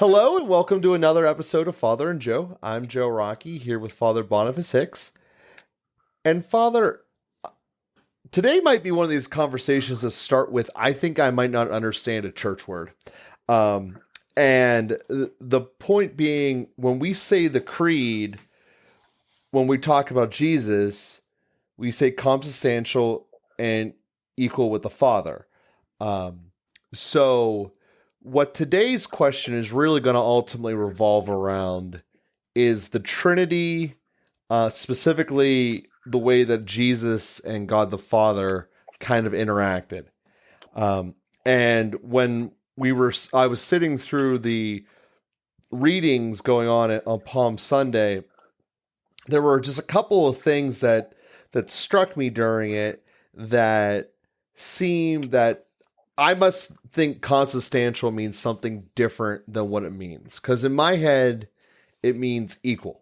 Hello and welcome to another episode of Father and Joe. I'm Joe Rocky here with Father Boniface Hicks. And Father, today might be one of these conversations that start with, I think I might not understand a church word. And the point being, when we say the creed, when we talk about Jesus, we say consubstantial and equal with the Father. So what today's question is really going to ultimately revolve around is the Trinity, specifically the way that Jesus and God the Father kind of interacted. And when I was sitting through the readings going on Palm Sunday, there were just a couple of things that struck me during it that seemed that I must think consubstantial means something different than what it means. Because in my head, it means equal.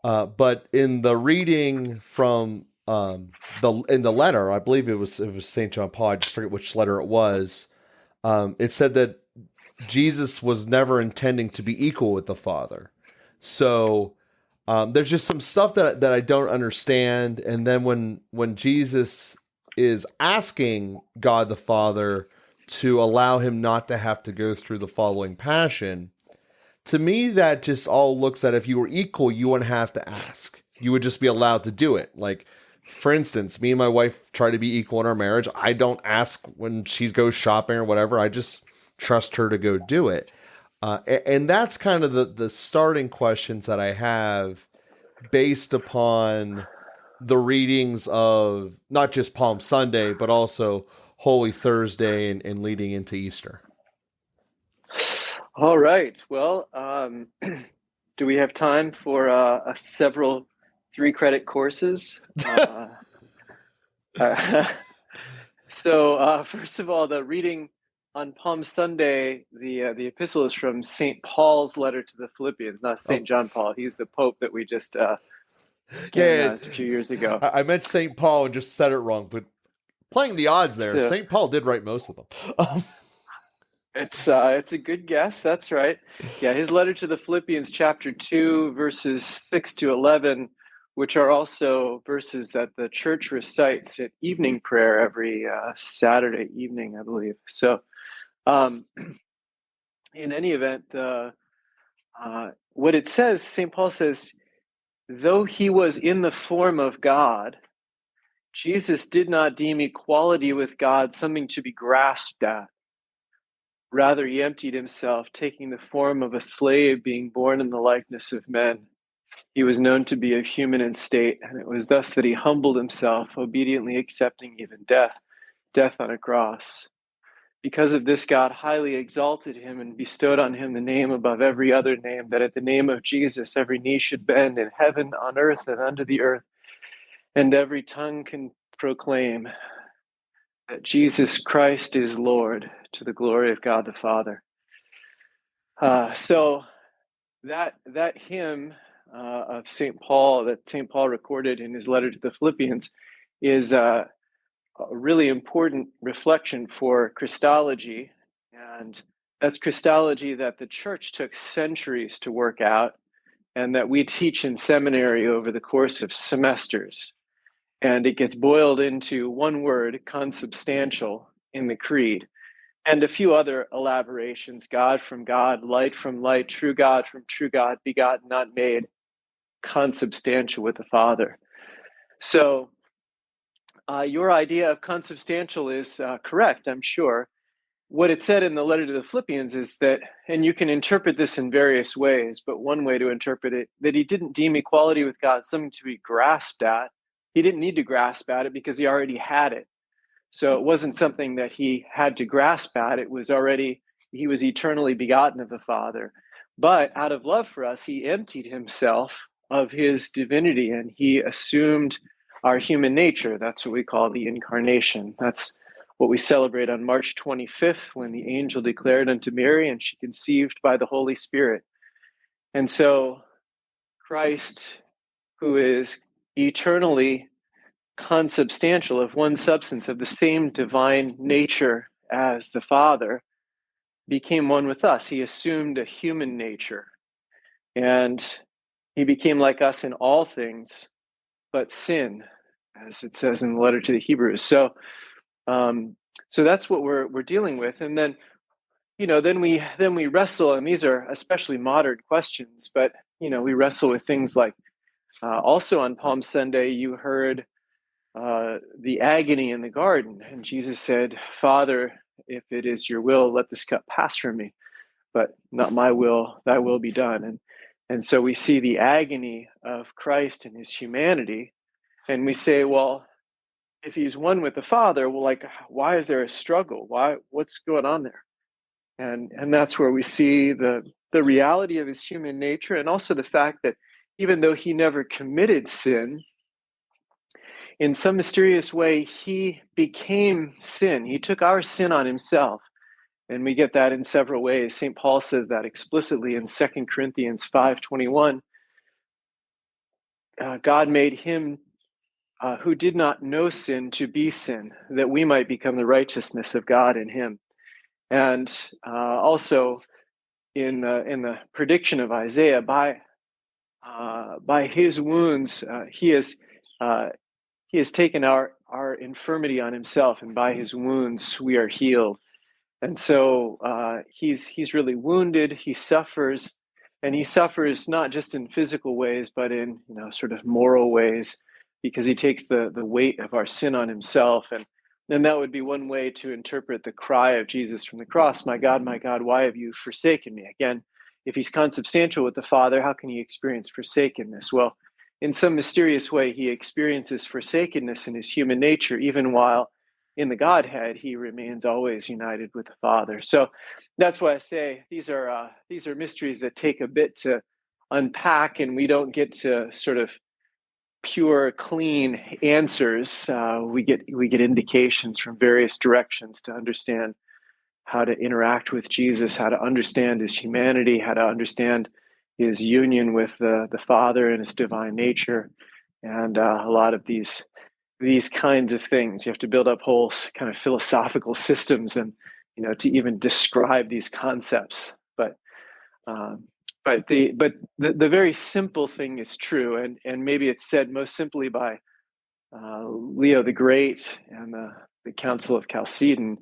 But in the reading from in the letter, I believe it was St. John Paul, I just forget which letter it was, it said that Jesus was never intending to be equal with the Father. So there's just some stuff that I don't understand. And then when Jesus is asking God the Father to allow him not to have to go through the following passion, to me, that just all looks at if you were equal, you wouldn't have to ask. You would just be allowed to do it. Like, for instance, me and my wife try to be equal in our marriage. I don't ask when she goes shopping or whatever. I just trust her to go do it. And that's kind of the starting questions that I have based upon the readings of not just Palm Sunday, but also Holy Thursday and leading into Easter. All right. Well, do we have time for several 3-credit courses? So, first of all, the reading on Palm Sunday, the epistle is from St. Paul's letter to the Philippians, not St. John Paul. He's the Pope that we just canonized a few years ago. I meant St. Paul and just said it wrong, but playing the odds there, St. Paul did write most of them. It's a good guess. That's right. Yeah, his letter to the Philippians, chapter 2, verses 6 to 11, which are also verses that the church recites at evening prayer every Saturday evening, I believe. So, in any event, what it says, St. Paul says, though he was in the form of God, Jesus did not deem equality with God something to be grasped at. Rather, he emptied himself, taking the form of a slave, being born in the likeness of men. He was known to be of human in state, and it was thus that he humbled himself, obediently accepting even death on a cross. Because of this, God highly exalted him and bestowed on him the name above every other name, that at the name of Jesus every knee should bend in heaven, on earth, and under the earth, and every tongue can proclaim that Jesus Christ is Lord, to the glory of God the Father. So that hymn of St. Paul that St. Paul recorded in his letter to the Philippians is a really important reflection for Christology. And that's Christology that the church took centuries to work out and that we teach in seminary over the course of semesters. And it gets boiled into one word, consubstantial, in the creed, and a few other elaborations: God from God, light from light, true God from true God, begotten, not made, consubstantial with the Father. So your idea of consubstantial is correct, I'm sure. What it said in the letter to the Philippians is that, and you can interpret this in various ways, but one way to interpret it, that he didn't deem equality with God something to be grasped at. He didn't need to grasp at it because he already had it. So it wasn't something that he had to grasp at. It was already, he was eternally begotten of the Father. But out of love for us, he emptied himself of his divinity and he assumed our human nature. That's what we call the incarnation. That's what we celebrate on March 25th when the angel declared unto Mary and she conceived by the Holy Spirit. And so Christ, who is eternally consubstantial, of one substance, of the same divine nature as the Father, became one with us. He assumed a human nature, and he became like us in all things but sin, as it says in the letter to the Hebrews. So that's what we're dealing with. And then then we wrestle, and these are especially modern questions, but we wrestle with things like, also on Palm Sunday you heard the agony in the garden, and Jesus said, "Father, if it is your will, let this cup pass from me, but not my will, thy will be done." And so we see the agony of Christ and his humanity, and we say, well, if he's one with the Father, well, like, why is there a struggle? What's going on there? And that's where we see the reality of his human nature, and also the fact that even though he never committed sin, in some mysterious way, he became sin. He took our sin on himself. And we get that in several ways. St. Paul says that explicitly in 2 Corinthians 5:21. God made him who did not know sin to be sin, that we might become the righteousness of God in him. And also in the prediction of Isaiah, by his wounds, he has taken our infirmity on himself, and by his wounds we are healed. And so he's really wounded. He suffers, and he suffers not just in physical ways, but in sort of moral ways, because he takes the weight of our sin on himself. And then that would be one way to interpret the cry of Jesus from the cross, my God, why have you forsaken me?" Again, if he's consubstantial with the Father, how can he experience forsakenness? Well, in some mysterious way, he experiences forsakenness in his human nature, even while in the Godhead, he remains always united with the Father. So that's why I say these are mysteries that take a bit to unpack, and we don't get to sort of pure, clean answers. We get indications from various directions to understand how to interact with Jesus, how to understand his humanity, how to understand his union with the Father and his divine nature, and a lot of these kinds of things. You have to build up whole kind of philosophical systems, and to even describe these concepts. But the very simple thing is true, and maybe it's said most simply by Leo the Great and the Council of Chalcedon.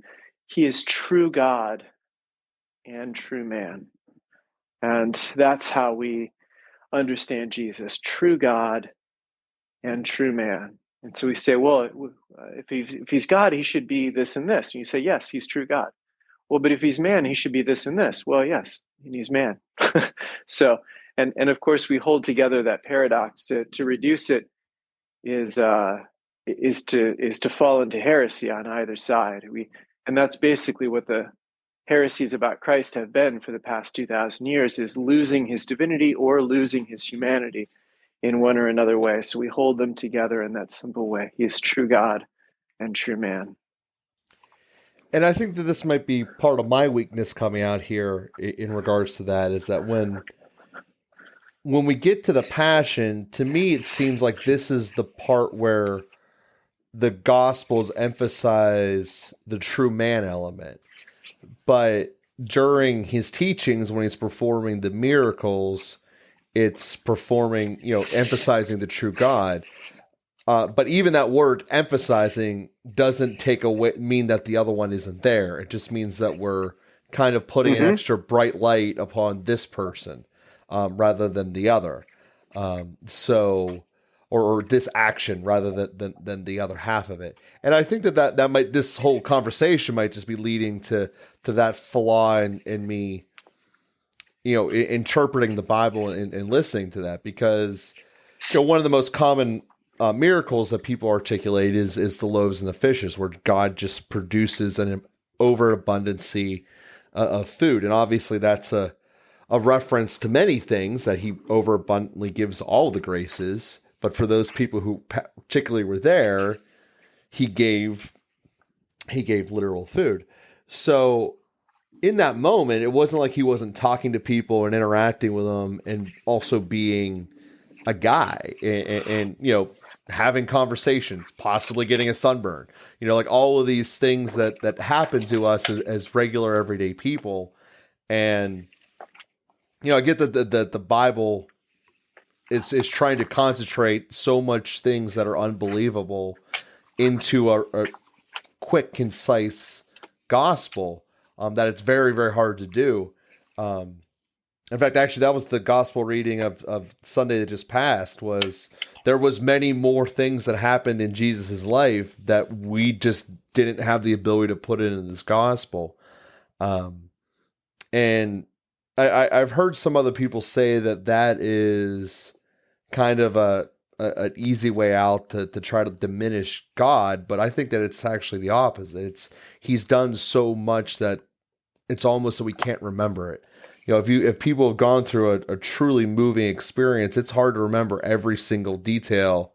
He is true God and true man, and that's how we understand Jesus: true God and true man. And so we say, well, if he's God, he should be this and this. And you say, yes, he's true God. Well, but if he's man, he should be this and this. Well, yes, and he's man. So, and of course, we hold together that paradox. To reduce it is to fall into heresy on either side. And that's basically what the heresies about Christ have been for the past 2,000 years: is losing his divinity or losing his humanity in one or another way. So we hold them together in that simple way. He is true God and true man. And I think that this might be part of my weakness coming out here in regards to that, is that when we get to the Passion, to me, it seems like this is the part where the Gospels emphasize the true man element. But during his teachings, when he's performing the miracles, it's performing, emphasizing the true God. But even that word emphasizing doesn't mean that the other one isn't there. It just means that we're kind of putting an extra bright light upon this person rather than the other. Or this action rather than the other half of it. And I think that might, this whole conversation might just be leading to that flaw in me, interpreting the Bible and listening to that, because one of the most common miracles that people articulate is the loaves and the fishes, where God just produces an overabundancy of food. And obviously that's a reference to many things, that he overabundantly gives all the graces. But for those people who particularly were there, he gave literal food. So in that moment, it wasn't like he wasn't talking to people and interacting with them, and also being a guy and having conversations, possibly getting a sunburn, like all of these things that happen to us as regular everyday people. And I get that the Bible is trying to concentrate so much things that are unbelievable into a quick, concise gospel, that it's very, very hard to do. In fact, actually, that was the gospel reading of Sunday that just passed. Was there was many more things that happened in Jesus' life that we just didn't have the ability to put in this gospel. And I've heard some other people say that is kind of an easy way out to try to diminish God, but I think that it's actually the opposite. He's done so much that it's almost so we can't remember it. If people have gone through a truly moving experience, it's hard to remember every single detail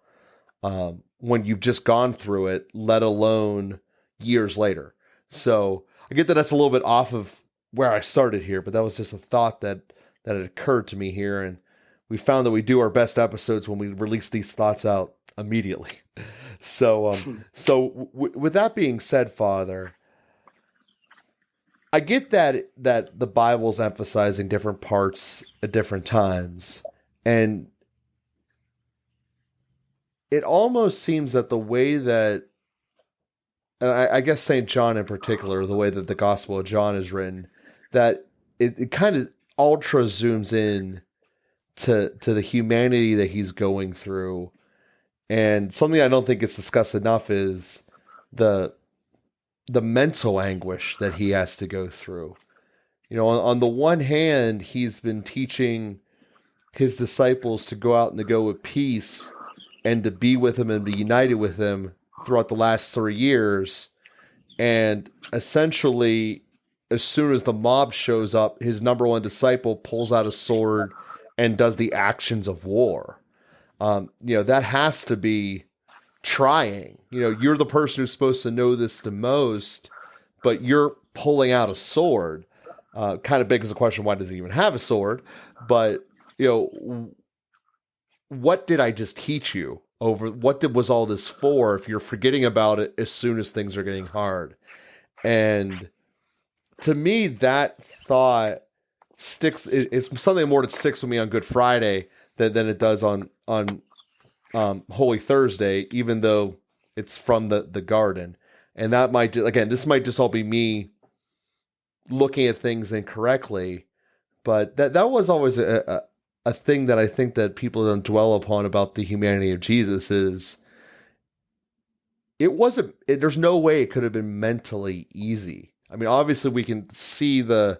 when you've just gone through it, let alone years later. So I get that that's a little bit off of where I started here, but that was just a thought that had occurred to me here, and we found that we do our best episodes when we release these thoughts out immediately. So, with that being said, Father, I get that the Bible's emphasizing different parts at different times, and it almost seems that the way that, and I guess St. John in particular, the way that the Gospel of John is written, that it kind of ultra zooms in to the humanity that he's going through. And something I don't think gets discussed enough is the mental anguish that he has to go through. On the one hand, he's been teaching his disciples to go out and to go with peace and to be with him and be united with him throughout the last 3 years. And essentially, as soon as the mob shows up, his number one disciple pulls out a sword and does the actions of war. That has to be trying. You're the person who's supposed to know this the most, but you're pulling out a sword. Kind of begs the question, why does he even have a sword? But, what did I just teach you? Was all this for if you're forgetting about it as soon as things are getting hard? And to me, that thought sticks. It's something more that sticks with me on Good Friday than it does on Holy Thursday, even though it's from the garden. And that might, again, this might just all be me looking at things incorrectly, but that was always a thing that I think that people don't dwell upon about the humanity of Jesus is there's no way it could have been mentally easy. I mean, obviously we can see the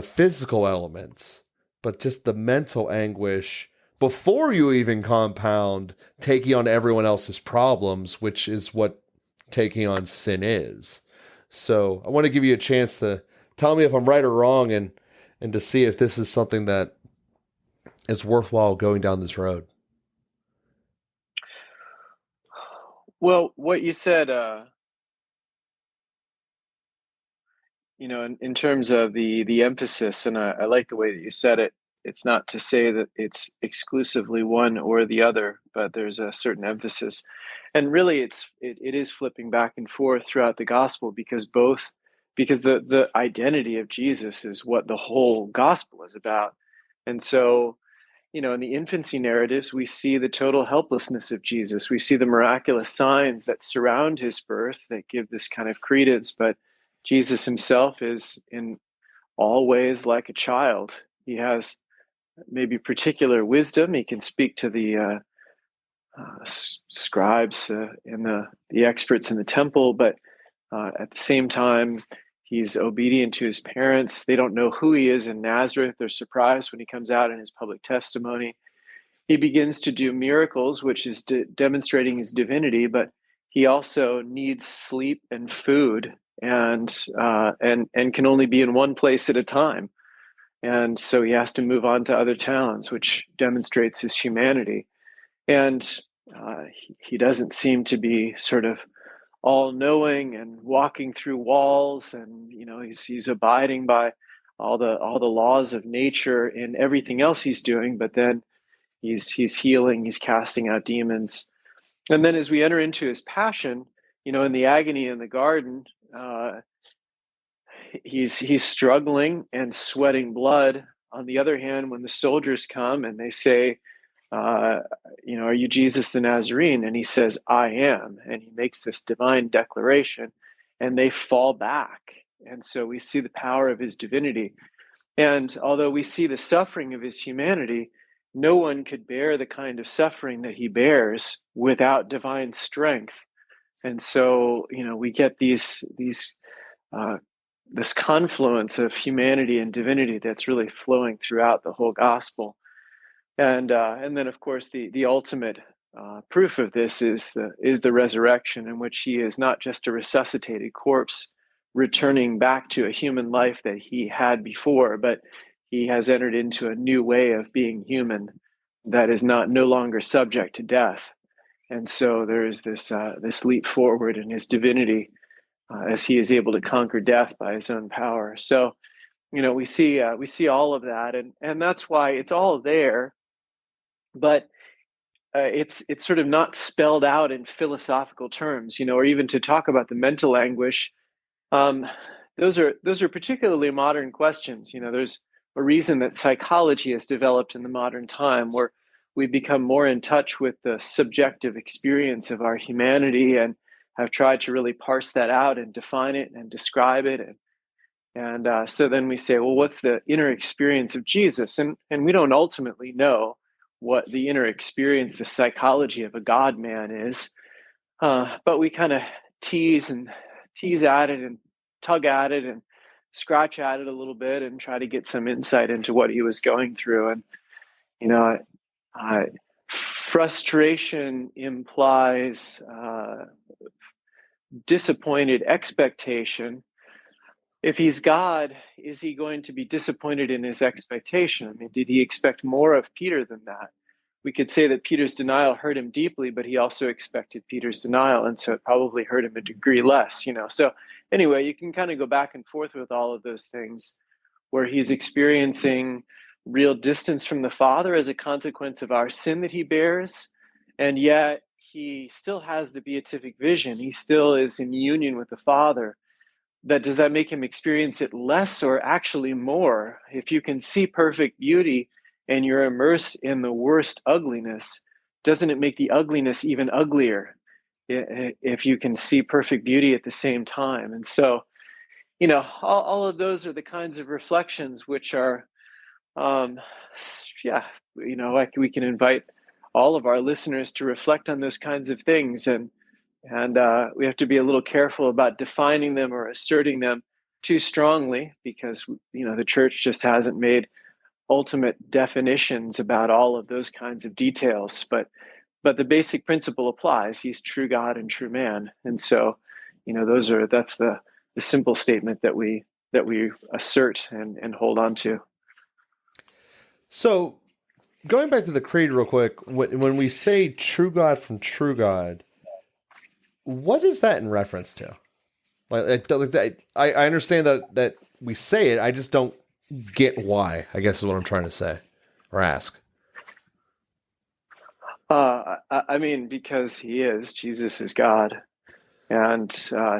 physical elements, but just the mental anguish before you even compound taking on everyone else's problems, which is what taking on sin is. So I want to give you a chance to tell me if I'm right or wrong, and to see if this is something that is worthwhile going down this road. Well, what you said, in terms of the emphasis, and I like the way that you said it. It's not to say that it's exclusively one or the other, but there's a certain emphasis. And really it is flipping back and forth throughout the gospel, because the identity of Jesus is what the whole gospel is about. And so, in the infancy narratives, we see the total helplessness of Jesus. We see the miraculous signs that surround his birth that give this kind of credence, but Jesus himself is in all ways like a child. He has maybe particular wisdom. He can speak to the scribes and the experts in the temple, but at the same time, he's obedient to his parents. They don't know who he is in Nazareth. They're surprised when he comes out in his public testimony. He begins to do miracles, which is demonstrating his divinity, but he also needs sleep and food, and can only be in one place at a time. And so he has to move on to other towns, which demonstrates his humanity. And he doesn't seem to be sort of all-knowing and walking through walls, and he's abiding by all the laws of nature in everything else he's doing. But then he's healing, he's casting out demons. And then as we enter into his passion, in the agony in the garden, he's struggling and sweating blood. On the other hand, when the soldiers come and they say, are you Jesus the Nazarene? And he says, I am. And he makes this divine declaration, and they fall back. And so we see the power of his divinity. And although we see the suffering of his humanity, no one could bear the kind of suffering that he bears without divine strength. And so, we get this confluence of humanity and divinity that's really flowing throughout the whole gospel. And then, of course, the ultimate proof of this is the resurrection, in which he is not just a resuscitated corpse returning back to a human life that he had before, but he has entered into a new way of being human that is no longer subject to death. And so there is this leap forward in his divinity as he is able to conquer death by his own power. So, we see all of that, and that's why it's all there, but it's sort of not spelled out in philosophical terms, or even to talk about the mental anguish. Those are particularly modern questions. There's a reason that psychology has developed in the modern time, where we've become more in touch with the subjective experience of our humanity and have tried to really parse that out and define it and describe it. And so then we say, well, what's the inner experience of Jesus? And we don't ultimately know what the inner experience, the psychology of a God man is, but we kind of tease at it and tug at it and scratch at it a little bit and try to get some insight into what he was going through. And frustration implies disappointed expectation. If he's God, is he going to be disappointed in his expectation? I mean, did he expect more of Peter than that? We could say that Peter's denial hurt him deeply, but he also expected Peter's denial, and so it probably hurt him a degree less, So anyway, you can kind of go back and forth with all of those things, where he's experiencing real distance from the Father as a consequence of our sin that he bears, and yet he still has the beatific vision. He still is in union with the Father. Does that make him experience it less or actually more? If you can see perfect beauty and you're immersed in the worst ugliness, doesn't it make the ugliness even uglier if you can see perfect beauty at the same time? And so, all of those are the kinds of reflections which are, like we can invite all of our listeners to reflect on those kinds of things. And we have to be a little careful about defining them or asserting them too strongly, because, the church just hasn't made ultimate definitions about all of those kinds of details. But the basic principle applies. He's true God and true man. And so, that's the simple statement that we assert and hold on to. So going back to the creed real quick, when we say true God from true God, what is that in reference to? I understand that we say it. I just don't get why, I guess is what I'm trying to say or ask. I mean, because Jesus is God, and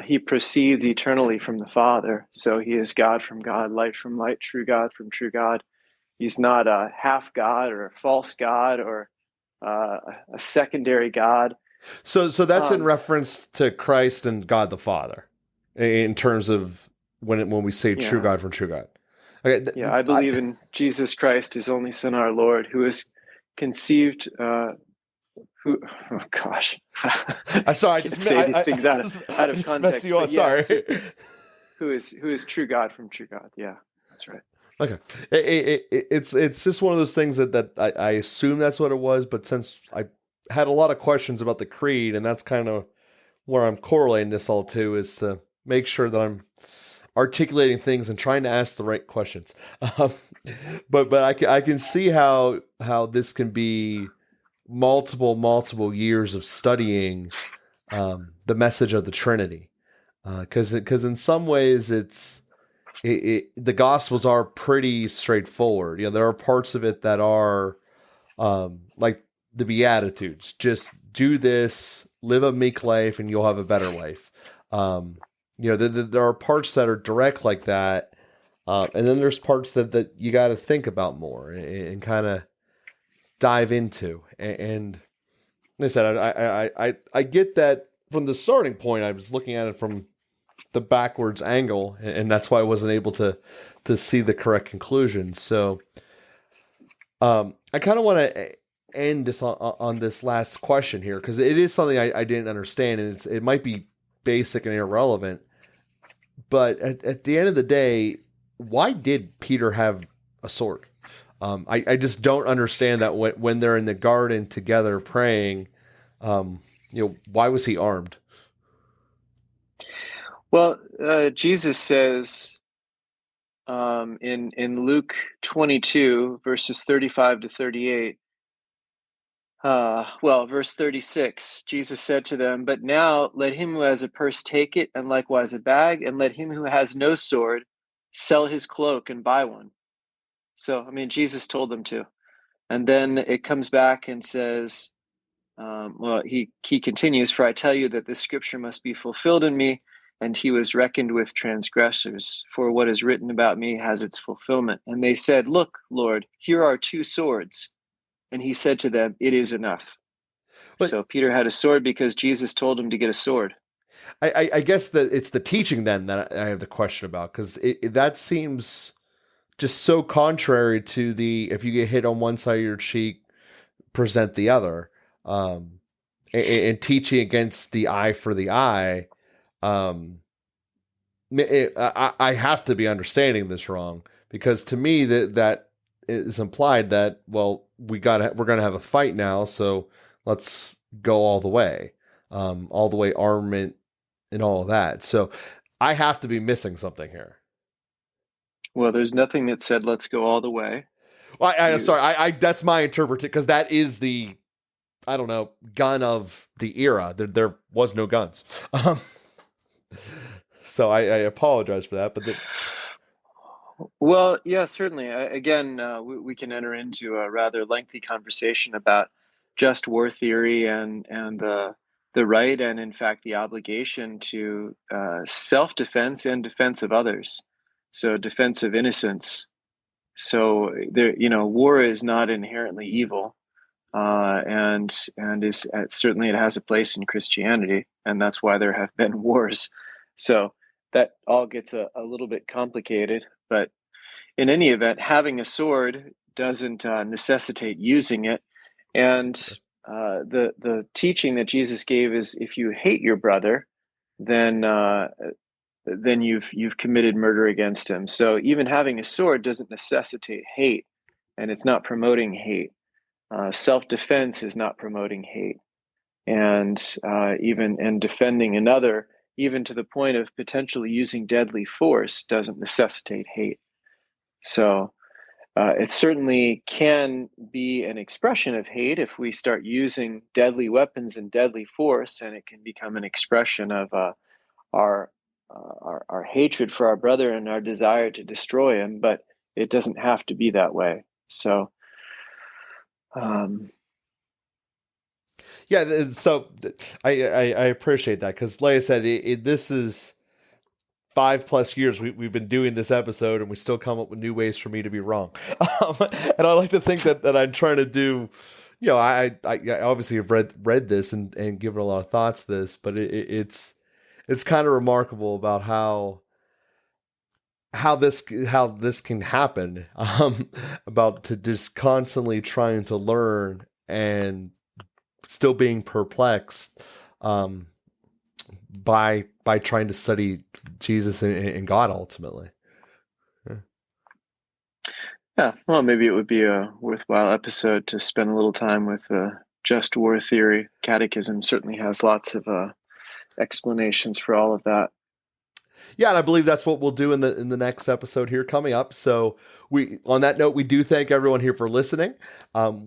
he proceeds eternally from the Father. So he is God from God, light from light, true God from true God. He's not a half God or a false God or a secondary God. So that's in reference to Christ and God the Father, in terms of when we say true God from true God. Okay, I believe in Jesus Christ, his only Son, our Lord, who is conceived. Oh gosh, I saw. I just say these things out of context. You sorry. Who is true God from true God? Yeah, that's right. Okay, it's just one of those things that I assume that's what it was, but since I had a lot of questions about the creed, and that's kind of where I'm correlating this all to, is to make sure that I'm articulating things and trying to ask the right questions. But I can see how this can be multiple years of studying the message of the Trinity, because in some ways the Gospels are pretty straightforward. There are parts of it that are like the Beatitudes. Just do this, live a meek life, and you'll have a better life. there are parts that are direct like that, and then there's parts that you got to think about more and kind of dive into. And like I said, I get that from the starting point. I was looking at it from the backwards angle, and that's why I wasn't able to see the correct conclusion. So, I kind of want to end this on this last question here, because it is something I didn't understand, and it might be basic and irrelevant, but at the end of the day, why did Peter have a sword? I just don't understand that when they're in the garden together praying, why was he armed? Well, Jesus says in Luke 22, verses 35 to 38, verse 36, Jesus said to them, "But now let him who has a purse take it, and likewise a bag, and let him who has no sword sell his cloak and buy one." So, I mean, Jesus told them to. And then it comes back and says, he continues, "For I tell you that this scripture must be fulfilled in me, and he was reckoned with transgressors. For what is written about me has its fulfillment." And they said, "Look, Lord, here are 2 swords." And he said to them, "It is enough." But, so Peter had a sword because Jesus told him to get a sword. I guess that it's the teaching then that I have the question about, because that seems just so contrary to if you get hit on one side of your cheek, present the other, and teaching against the eye for the eye. I have to be understanding this wrong, because to me that is implied that, well, we're gonna have a fight now, so let's go all the way armament and all of that. So I have to be missing something here. Well, there's nothing that said let's go all the way. Well, sorry, that's my interpretation, because that is the, I don't know, gun of the era. There was no guns. So I apologize for that, but well, yeah, certainly. Again, we can enter into a rather lengthy conversation about just war theory and the right and, in fact, the obligation to self-defense and defense of others. So defense of innocence. So there, war is not inherently evil, and is certainly, it has a place in Christianity, and that's why there have been wars. So that all gets a little bit complicated, but in any event, having a sword doesn't necessitate using it. And the teaching that Jesus gave is, if you hate your brother, then you've committed murder against him. So even having a sword doesn't necessitate hate, and it's not promoting hate. Self-defense is not promoting hate, and even defending another, even to the point of potentially using deadly force, doesn't necessitate hate. So it certainly can be an expression of hate if we start using deadly weapons and deadly force, and it can become an expression of our hatred for our brother and our desire to destroy him. But it doesn't have to be that way. So. Yeah, so I appreciate that, because, like I said, this is 5+ years we've been doing this episode, and we still come up with new ways for me to be wrong. And I like to think that I'm trying to do, I obviously have read this and given a lot of thoughts to this, but it's kind of remarkable about how this can happen, about to just constantly trying to learn and still being perplexed by trying to study Jesus and God ultimately. Yeah, well, maybe it would be a worthwhile episode to spend a little time with just war theory. Catechism certainly has lots of explanations for all of that. Yeah, and I believe that's what we'll do in the next episode here coming up. So on that note, we do thank everyone here for listening.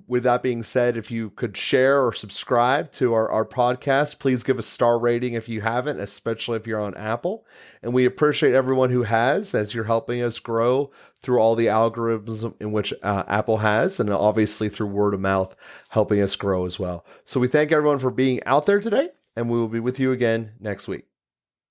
With that being said, if you could share or subscribe to our podcast, please give a star rating if you haven't, especially if you're on Apple. And we appreciate everyone who has, as you're helping us grow through all the algorithms in which Apple has, and obviously through word of mouth, helping us grow as well. So we thank everyone for being out there today, and we will be with you again next week.